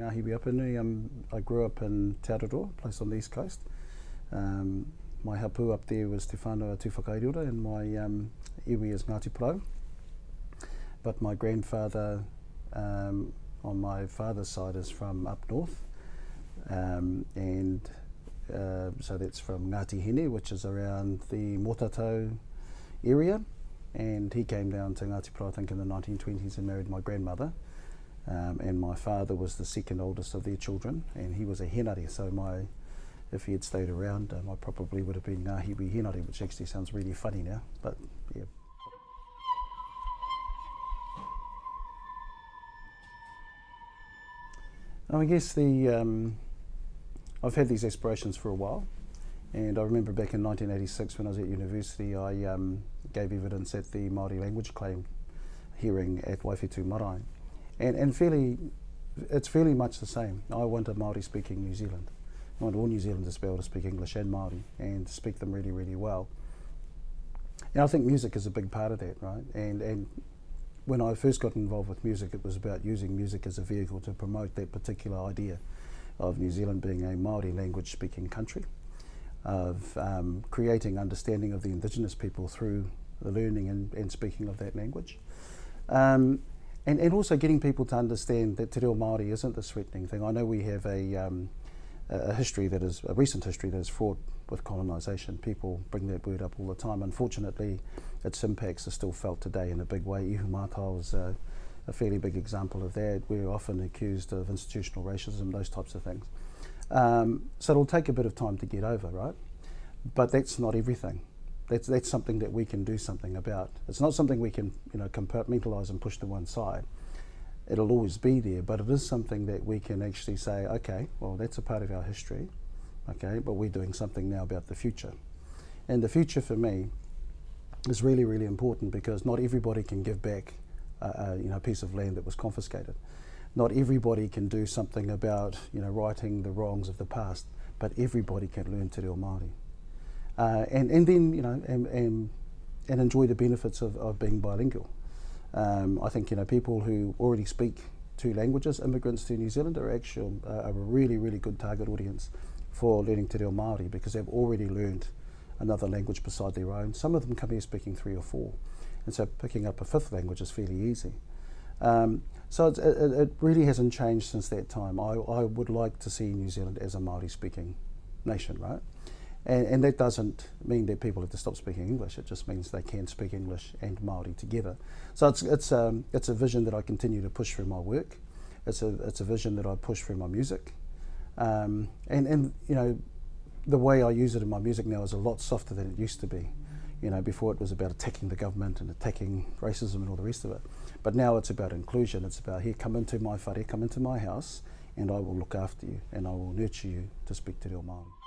Ngahiwi Apanui. I grew up in Te Reo, a place on the east coast. My hapu up there was Te Whānau Tū Whakairiora, and my iwi is Ngāti Porou. But my grandfather on my father's side is from up north, so that's from Ngāti Hine, which is around the Motatau area, and he came down to Ngāti Porou I think in the 1920s and married my grandmother, and my father was the second oldest of their children, and he was a henare, so if he had stayed around I probably would have been Ngahiwi Henare, which actually sounds really funny now, but yeah. I guess I've had these aspirations for a while, and I remember back in 1986 when I was at university, I gave evidence at the Māori Language Claim hearing at Waiwhetu Marae, and it's fairly much the same. I want a Māori speaking New Zealand. I want all New Zealanders to be able to speak English and Māori and to speak them really, really well. And I think music is a big part of that, right? And when I first got involved with music, it was about using music as a vehicle to promote that particular idea of New Zealand being a Māori language speaking country, of creating understanding of the Indigenous people through the learning and speaking of that language. And also getting people to understand that Te Reo Māori isn't this threatening thing. I know we have a recent history that is fraught with colonisation. People bring that word up all the time. Unfortunately, its impacts are still felt today in a big way. Ihu Mātao is a fairly big example of that. We're often accused of institutional racism, those types of things. So it'll take a bit of time to get over, right? But that's not everything. That's something that we can do something about. It's not something we can compartmentalise and push to one side. It'll always be there, but it is something that we can actually say, okay, well, that's a part of our history, okay, but we're doing something now about the future. And the future for me is really, really important, because not everybody can give back a piece of land that was confiscated. Not everybody can do something about righting the wrongs of the past, but everybody can learn Te Reo Māori. And then enjoy the benefits of being bilingual. I think people who already speak two languages, immigrants to New Zealand, are actually a really, really good target audience for learning Te Reo Māori, because they've already learned another language beside their own. Some of them come here speaking 3 or 4, and so picking up a 5th language is fairly easy. So it really hasn't changed since that time. I would like to see New Zealand as a Māori speaking nation, right? And that doesn't mean that people have to stop speaking English. It just means they can speak English and Māori together. So it's a vision that I continue to push through my work. It's a vision that I push through my music. And the way I use it in my music now is a lot softer than it used to be. Before it was about attacking the government and attacking racism and all the rest of it. But now it's about inclusion. It's about, here, come into my whare, come into my house, and I will look after you, and I will nurture you to speak Te Reo Māori.